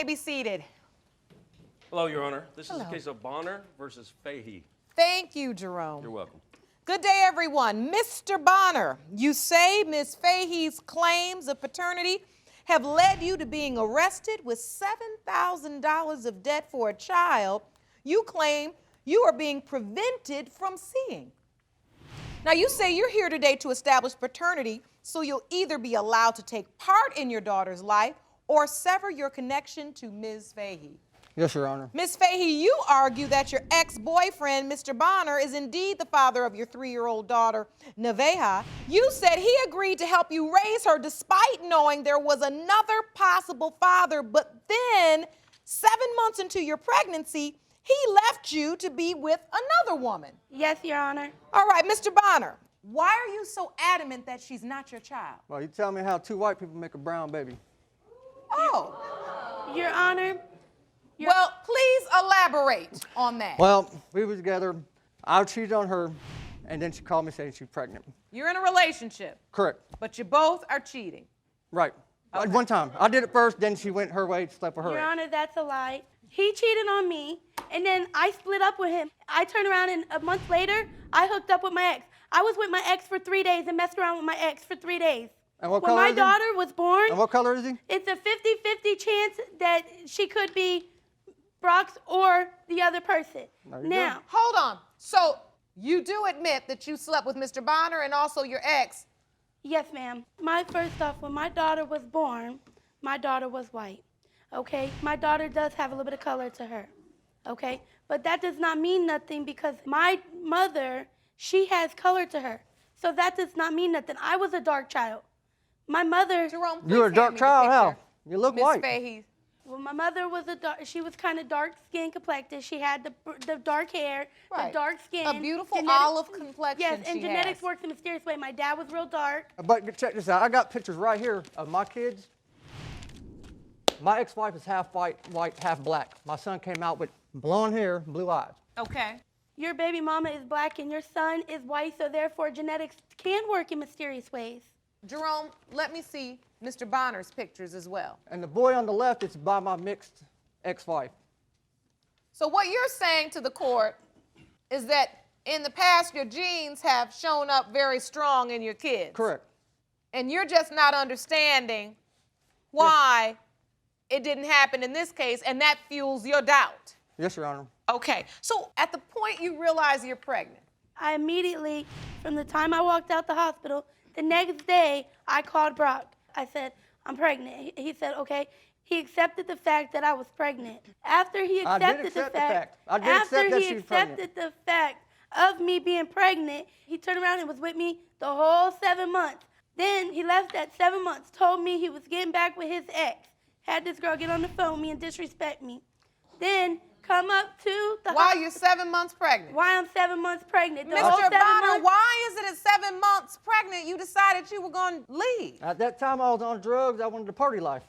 may be seated. Hello, Your Honor. This is a case of Bonner versus Fahey. Thank you, Jerome. You're welcome. Good day, everyone. Mr. Bonner, you say Ms. Fahey's claims of paternity have led you to being arrested with $7,000 of debt for a child you claim you are being prevented from seeing. Now, you say you're here today to establish paternity, so you'll either be allowed to take part in your daughter's life or sever your connection to Ms. Fahey. Yes, Your Honor. Ms. Fahey, you argue that your ex-boyfriend, Mr. Bonner, is indeed the father of your 3-year-old daughter, Nevaeh. You said he agreed to help you raise her despite knowing there was another possible father, but then 7 months into your pregnancy, he left you to be with another woman. Yes, Your Honor. All right, Mr. Bonner, why are you so adamant that she's not your child? Well, you tell me how 2 white people make a brown baby. Oh. Your Honor. Well, please elaborate on that. Well, we were together. I cheated on her, and then she called me saying she's pregnant. You're in a relationship. Correct. But you both are cheating. Right. Okay. One time. I did it first, then she went her way, slept with her. Your Honor, that's a lie. He cheated on me, and then I split up with him. I turned around, and a month later, I hooked up with my ex. I was with my ex for 3 days and messed around with my ex for 3 days. And what when color my is he? daughter was born, And what color is he? it's a 50-50 chance that she could be Brock's or the other person. Now, Hold on. So you do admit that you slept with Mr. Bonner and also your ex? yes, ma'am. First off, when my daughter was born, my daughter was white. Okay? My daughter does have a little bit of color to her. Okay? But that does not mean nothing because my mother, she has color to her. So that does not mean nothing. I was a dark child. My mother. Jerome, please You're a hand dark me the child, picture. how? You look Ms. white. Fahey. Well, my mother was she was kind of dark skin complected. She had the dark hair, Right. the dark skin. A beautiful olive complexion Yes, and she genetics has. works in a mysterious way. My dad was real dark. But check this out. I got pictures right here of my kids. My ex-wife is half white, half black. My son came out with blonde hair, blue eyes. Okay. Your baby mama is black and your son is white, so therefore genetics can work in mysterious ways. Jerome, let me see Mr. Bonner's pictures as well. And the boy on the left is by my mixed ex-wife. So what you're saying to the court is that in the past your genes have shown up very strong in your kids. Correct. And you're just not understanding why it didn't happen in this case, and that fuels your doubt. Yes, Your Honor. Okay, so at the point you realize you're pregnant. I immediately, from the time I walked out the hospital, the next day I called Brock. I said, I'm pregnant. He said, okay. He accepted the fact that I was pregnant. After he I did accepted accept the fact, I did after accept that he she was accepted pregnant. the fact of me being pregnant, he turned around and was with me the whole 7 months. Then he left at 7 months, told me he was getting back with his ex. Had this girl get on the phone with me and disrespect me. Then come up to the While you're 7 months pregnant. Why I'm 7 months pregnant. The whole Mr. 7 Bonner, months, why is it at 7 months pregnant you decided you were going to leave? At that time, I was on drugs. I wanted the party life.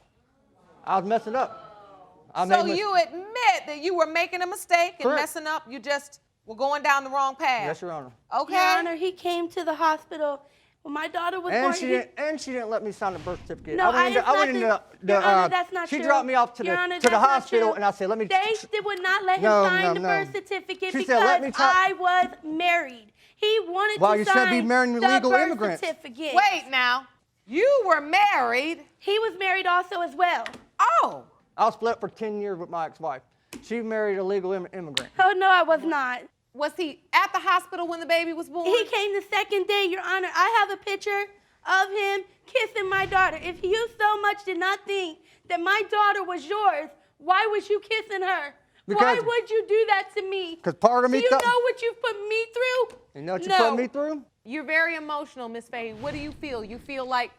I was messing up. So you admit that you were making a mistake and Correct. messing up. You just were going down the wrong path. Yes, Your Honor. Okay. Your Honor, he came to the hospital when my daughter was born. And she didn't let me sign the birth certificate. No, I went into Your Honor, that's not she true. dropped me off to Your Honor, the that's not hospital, true. and I said, let me. They would not let him No, sign no, the no. birth certificate She because said, let me talk. I was married. He wanted Well, to you sign shouldn't be marrying the illegal birth immigrants. certificate. Wait now. You were married. He was married also as well. Oh. I was split for 10 years with my ex-wife. She married a legal immigrant. Oh, no, I was not. Was he at the hospital when the baby was born? He came the second day, Your Honor. I have a picture of him kissing my daughter. If you so much did not think that my daughter was yours, why was you kissing her? Why would you do that to me? Because part of me Do you know what you've put me through? You know what you No. put me through? You're very emotional, Miss Fahey. What do you feel? You feel like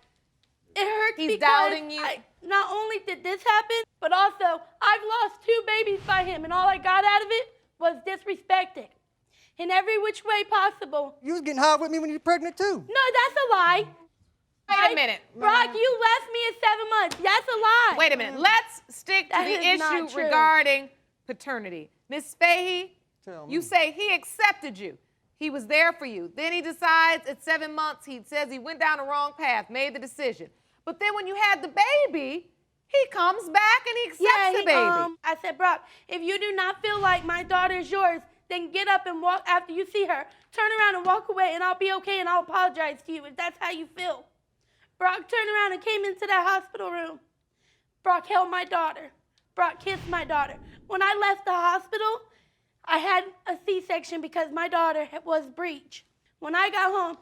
It hurts he's because doubting you? not only did this happen, but also I've lost 2 babies by him, and all I got out of it was disrespected in every which way possible. You was getting high with me when you were pregnant, too. No, that's a lie. Wait a minute. Brock, you left me at 7 months. That's a lie. Wait a minute. Let's stick to That the is not issue true. regarding paternity. Miss Fahey, Tell you me. say he accepted you. He was there for you. Then he decides at 7 months, he says he went down the wrong path, made the decision. But then when you had the baby, He comes back and he accepts the baby. I said, Brock, if you do not feel like my daughter is yours, then get up and walk after you see her. Turn around and walk away, and I'll be okay, and I'll apologize to you if that's how you feel. Brock turned around and came into that hospital room. Brock held my daughter. Brock kissed my daughter. When I left the hospital, I had a C-section because my daughter was breech. When I got home,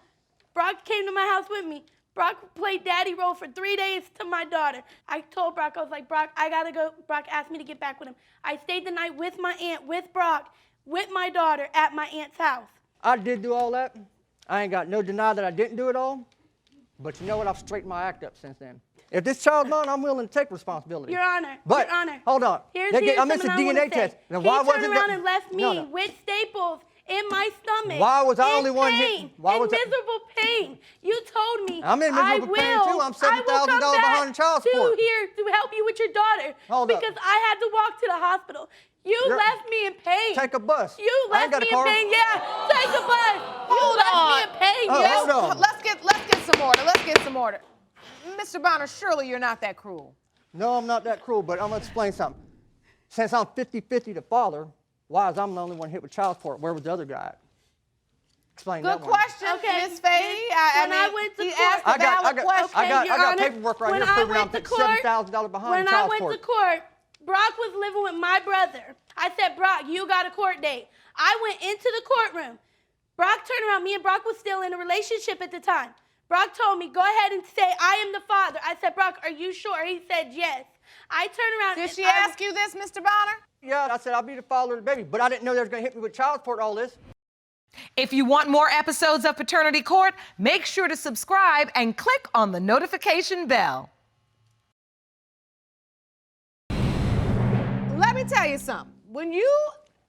Brock came to my house with me. Brock played daddy role for 3 days to my daughter. I told Brock, I was like, Brock, I gotta go. Brock asked me to get back with him. I stayed the night with my aunt, with Brock, with my daughter at my aunt's house. I did do all that. I ain't got no deny that I didn't do it all. But you know what? I've straightened my act up since then. If this child's mine, I'm willing to take responsibility. Your Honor, But, Your Honor. hold on. Here's I missed a something I wanna DNA say. test. Now, He why turned wasn't around the- and left me No. with staples in my stomach. Why was I in only one hit- pain, why in was I- miserable pain. You told me I'm in miserable pain, too. I'm $7,000 behind in child support. here to help you with your daughter Hold up. because I had to walk to the hospital. You left me in pain. Take a bus. You I ain't left got a me in car. pain. Yeah, take a bus. Hold you left on. me in pain. Oh, yes. hold on. Let's get some order. Let's get some order. Mr. Bonner, surely you're not that cruel. No, I'm not that cruel, but I'm going to explain something. Since I'm 50-50 the father, why is I'm the only one hit with child support? Where was the other guy at? Explain that Good one. question, Okay, Miss Fahey. when I went to he court- asked a valid question. I Your got Honor, paperwork right when here I proving I'm went to court- $7,000 behind When in I child went support. to court, Brock was living with my brother. I said, Brock, you got a court date. I went into the courtroom. Brock turned around. Me and Brock was still in a relationship at the time. Brock told me, go ahead and say, I am the father. I said, Brock, are you sure? He said, yes. I turned around. Did and she I ask you this, Mr. Bonner? Yeah, I said I'll be the father of the baby, but I didn't know they was going to hit me with child support all this. If you want more episodes of Paternity Court, make sure to subscribe and click on the notification bell. Let me tell you something. When you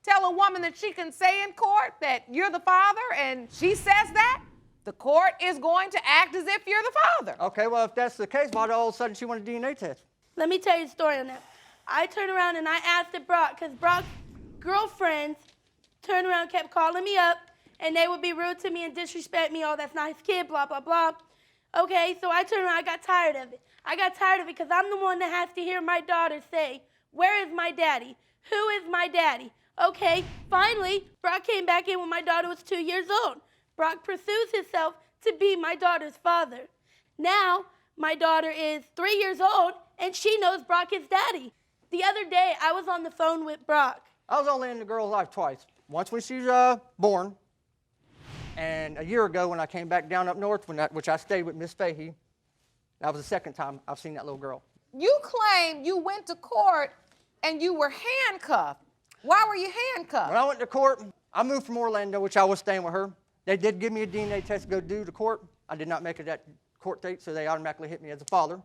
tell a woman that she can say in court that you're the father and she says that, the court is going to act as if you're the father. Okay, well, if that's the case, why all of a sudden she want a DNA test? Let me tell you a story on that. I turned around and I asked it Brock, because Brock's girlfriends turned around and kept calling me up, and they would be rude to me and disrespect me. Oh, that's not his kid, blah, blah, blah. Okay, so I turned around, I got tired of it. I got tired of it because I'm the one that has to hear my daughter say, where is my daddy? Who is my daddy? Okay, finally, Brock came back in when my daughter was 2 years old. Brock pursues himself to be my daughter's father. Now, my daughter is 3 years old, and she knows Brock is daddy. The other day, I was on the phone with Brock. I was only in the girl's life twice. Once when she was born, and a year ago when I came back down up north, which I stayed with Miss Fahey. That was the second time I've seen that little girl. You claim you went to court and you were handcuffed. Why were you handcuffed? When I went to court, I moved from Orlando, which I was staying with her. They did give me a DNA test to go do to court. I did not make it that court date, so they automatically hit me as a father.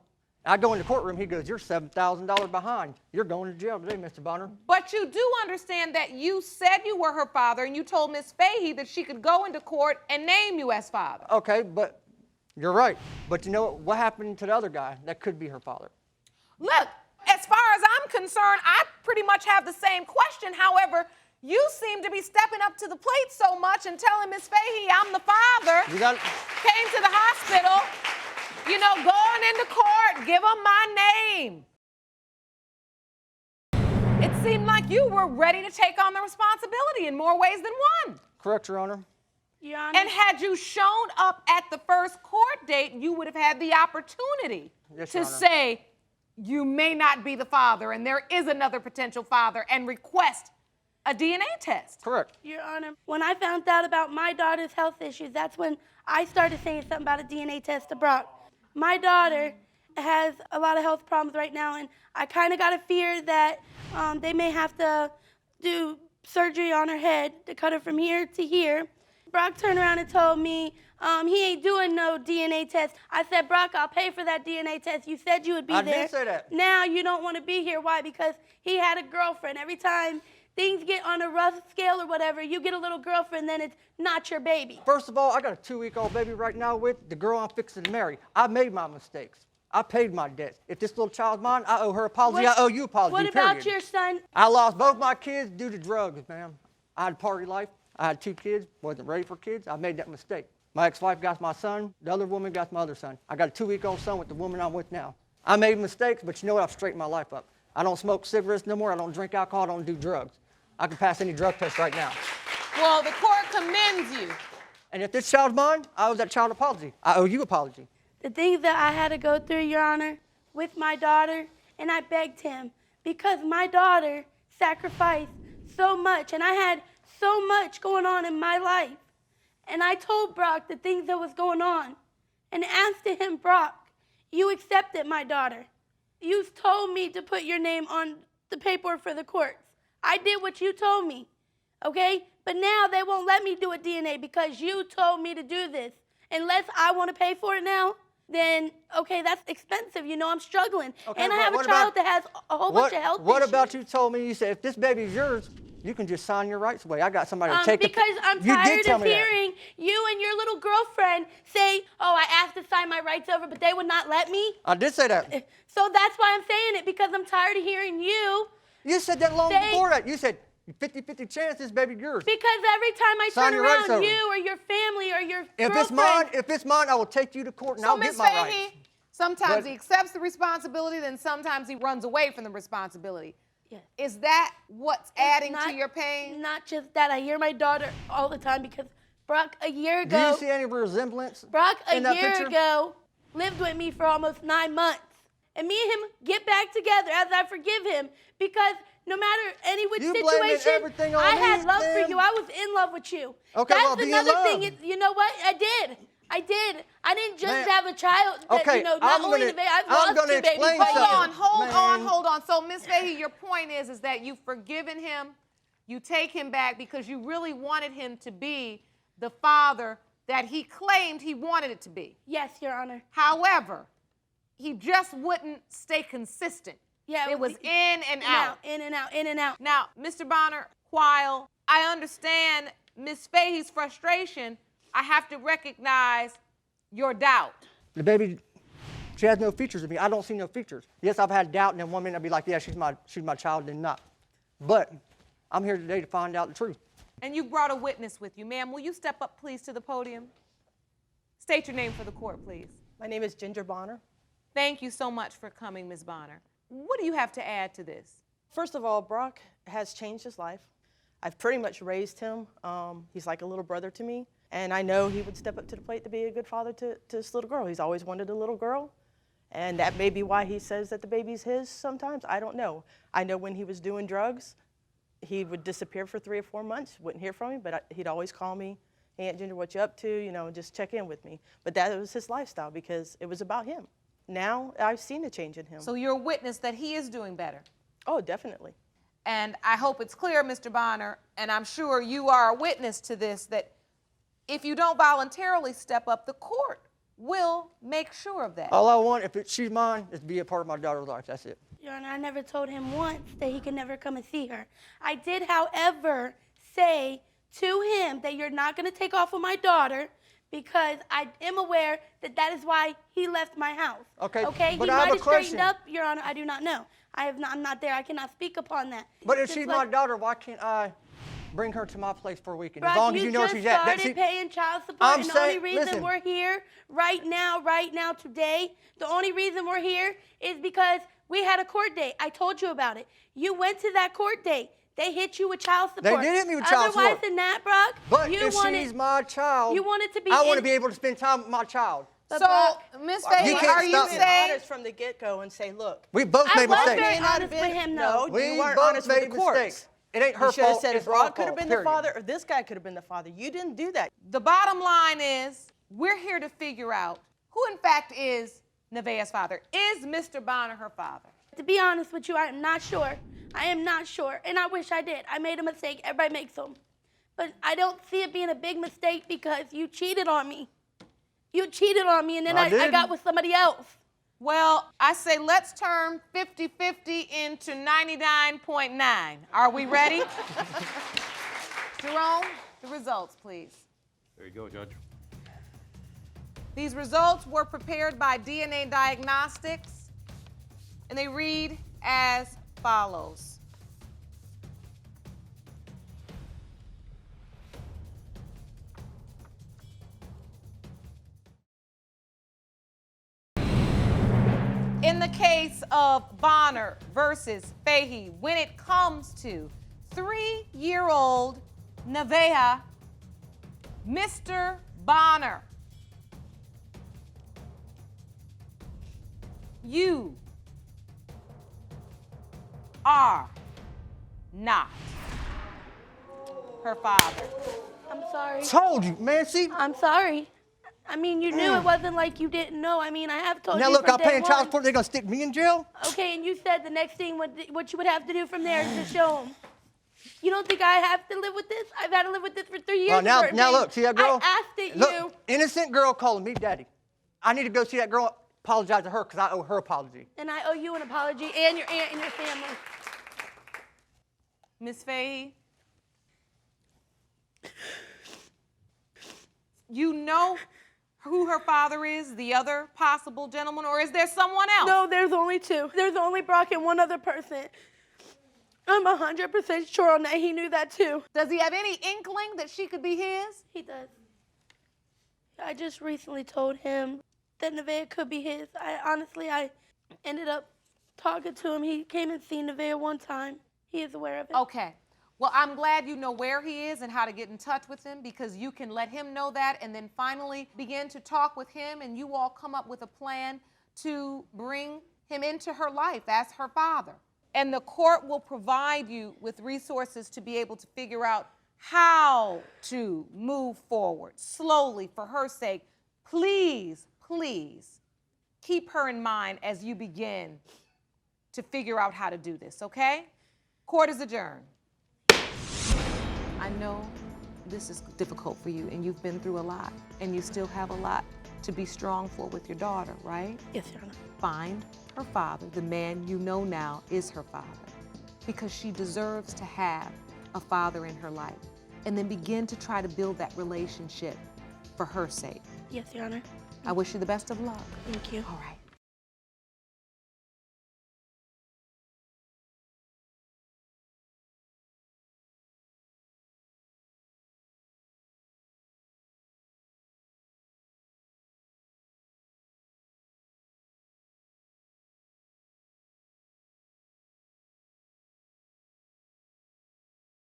I go in the courtroom, he goes, you're $7,000 behind. You're going to jail today, Mr. Bonner. But you do understand that you said you were her father and you told Miss Fahey that she could go into court and name you as father. Okay, but you're right. But you know what happened to the other guy? That could be her father. Look, as far as I'm concerned, I pretty much have the same question. However, you seem to be stepping up to the plate so much and telling Miss Fahey I'm the father. You got Came to the hospital, you know, going into court, give them my name. It seemed like you were ready to take on the responsibility in more ways than one. correct, Your Honor. Your Honor. And had you shown up at the first court date, you would have had the opportunity Yes, to Your Honor. say you may not be the father and there is another potential father and request a DNA test. Correct. Your Honor, when I found out about my daughter's health issues, that's when I started saying something about a DNA test to Brock. My daughter has a lot of health problems right now, and I kind of got a fear that they may have to do surgery on her head to cut her from here to here. Brock turned around and told me he ain't doing no DNA test. I said, Brock, I'll pay for that DNA test. You said you would be I there. did say that. Now you don't want to be here. Why? Because he had a girlfriend. Every time things get on a rough scale or whatever, you get a little girlfriend, then it's not your baby. First of all, I got a 2-week-old baby right now with the girl I'm fixing to marry. I made my mistakes. I paid my debts. If this little child's mine, I owe her apology. I owe you apology, What about period. your son? I lost both my kids due to drugs, ma'am. I had a party life. I had 2 kids, wasn't ready for kids. I made that mistake. My ex-wife got my son. The other woman got my other son. I got a 2-week-old son with the woman I'm with now. I made mistakes, but you know what? I've straightened my life up. I don't smoke cigarettes no more. I don't drink alcohol. I don't do drugs. I can pass any drug test right now. Well, the court commends you. And if this child's mine, I owe that child an apology. I owe you an apology. The things that I had to go through, Your Honor, with my daughter, and I begged him because my daughter sacrificed so much, and I had so much going on in my life. And I told Brock the things that was going on, and asked him, Brock, you accepted my daughter. You told me to put your name on the paperwork for the courts. I did what you told me, okay? But now they won't let me do a DNA because you told me to do this. Unless I want to pay for it now, then, okay, that's expensive. You know, I'm struggling. Okay, and I have a child that has a whole bunch of health issues. What about you told me, you said, if this baby's yours, you can just sign your rights away. I got somebody to take because I'm You did tired tell of me that. hearing you and your little girlfriend say, oh, I asked to sign my rights over, but they would not let me. I did say that. So that's why I'm saying it, because I'm tired of hearing you. You said that long before that. You said 50-50 chance this baby's yours. Because every time I Sign turn your rights around, over. you or your family or your If girlfriend. it's mine, I will take you to court and So, I'll get Ms. my Fahey, rights. sometimes But- he accepts the responsibility, then sometimes he runs away from the responsibility. Yes. Is that what's adding to Not- your pain? Not just that. I hear my daughter all the time because Brock, a year Do ago, you see any resemblance Brock, a in that year picture? ago, lived with me for almost 9 months. And me and him get back together as I forgive him because no matter any which You blaming situation, everything on I me, had love for then? you. I was in love with you. Okay, That's well, be in another love. thing. You know what? I did. I didn't just Man. have a child. That, Okay, you know, I'm not only gonna- the baby, I've I'm lost gonna 2 babies. explain by something. you. Hold on. So, Ms. Fahey, your point is that you've forgiven him, you take him back because you really wanted him to be the father that he claimed he wanted it to be. Yes, Your Honor. However, he just wouldn't stay consistent. Yeah, It was in and out. in and out, in and out. Now, Mr. Bonner, while I understand Ms. Fahey's frustration, I have to recognize your doubt. The baby, she has no features of me. I don't see no features. Yes, I've had doubt, and then one minute I'll be like, yeah, she's my child, then not. But I'm here today to find out the truth. And you brought a witness with you. Ma'am, will you step up, please, to the podium? State your name for the court, please. My name is Ginger Bonner. Thank you so much for coming, Ms. Bonner. What do you have to add to this? First of all, Brock has changed his life. I've pretty much raised him. He's like a little brother to me. And I know he would step up to the plate to be a good father to this little girl. He's always wanted a little girl. And that may be why he says that the baby's his sometimes. I don't know. I know when he was doing drugs, he would disappear for 3 or 4 months, wouldn't hear from me, but he'd always call me, hey, Aunt Ginger, what you up to? You know, just check in with me. But that was his lifestyle because it was about him. Now I've seen a change in him. So you're a witness that he is doing better. Oh, definitely. And I hope it's clear, Mr. Bonner, and I'm sure you are a witness to this, that if you don't voluntarily step up, the court will make sure of that. All I want, if she's mine, is to be a part of my daughter's life. That's it. Your Honor, I never told him once that he could never come and see her. I did, however, say to him that you're not going to take off with my daughter because I am aware that that is why he left my house. Okay, Okay, but he I have might a have straightened question. up, Your Honor. I do not know. I'm not there. I cannot speak upon that. But if Just she's like- my daughter, why can't I bring her to my place for a weekend? As Brock, long as you know where just she's at. started paying child support, I'm and the only saying- reason listen. we're here right now, today, the only reason we're here is because we had a court date. I told you about it. You went to that court date. They hit you with child support. did hit me with child support. Otherwise than that, Brock, But you if wanted, she's my child, you wanted to be I want to in- be able to spend time with my child. But So, Brock, Ms. You Fahey, can't are you stop me. saying? Honest from the get-go and say, look, We both I made was mistakes. very may not honest have been- with him, no, though. you We weren't both honest with made the courts. mistakes. It ain't her You should have fault. said It's our Brock could have fault, been the period. father or this guy could have been the father. You didn't do that. The bottom line is, we're here to figure out who, in fact, is Nevaeh's father. Is Mr. Bonner her father? To be honest with you, I am not sure. I am not sure, and I wish I did. I made a mistake. Everybody makes them. But I don't see it being a big mistake because you cheated on me. You cheated on me, and then I I didn't. got with somebody else. Well, I say let's turn 50-50 into 99.9. Are we ready? Jerome, the results, please. There you go, Judge. These results were prepared by DNA Diagnostics, and they read as follows. In the case of Bonner versus Fahey, when it comes to 3-year-old Nevaeh, Mr. Bonner, you are not her father. I'm sorry. Told you, man. See? I'm sorry. I mean, you knew. It wasn't like you didn't know. I mean, I have told Now you look, from I'm day paying child one. support. They're gonna stick me in jail. Okay, and you said the next thing what you would have to do from there is to show him. You don't think I have to live with this? I've had to live with this for 3 years. Well, now for look, things. see that girl? I asked it Look, you, innocent girl calling me daddy. I need to go see that girl, apologize to her because I owe her apology. and I owe you an apology and your aunt and your family. Miss Fahey, you know who her father is, the other possible gentleman, or is there someone else? No, there's only two. There's only Brock and one other person. I'm 100% sure on that. He knew that too. Does he have any inkling that she could be his? He does. I just recently told him that Nevaeh could be his. I ended up talking to him. He came and seen Nevaeh one time. He is aware of it. Okay. Well, I'm glad you know where he is and how to get in touch with him, because you can let him know that and then finally begin to talk with him, and you all come up with a plan to bring him into her life as her father. And the court will provide you with resources to be able to figure out how to move forward slowly for her sake. Please, please keep her in mind as you begin to figure out how to do this, okay? Court is adjourned. I know this is difficult for you, and you've been through a lot, and you still have a lot to be strong for with your daughter, right? Yes, Your Honor. Find her father, the man you know now is her father, because she deserves to have a father in her life, and then begin to try to build that relationship for her sake. Yes, Your Honor. I wish you the best of luck. Thank you. All right.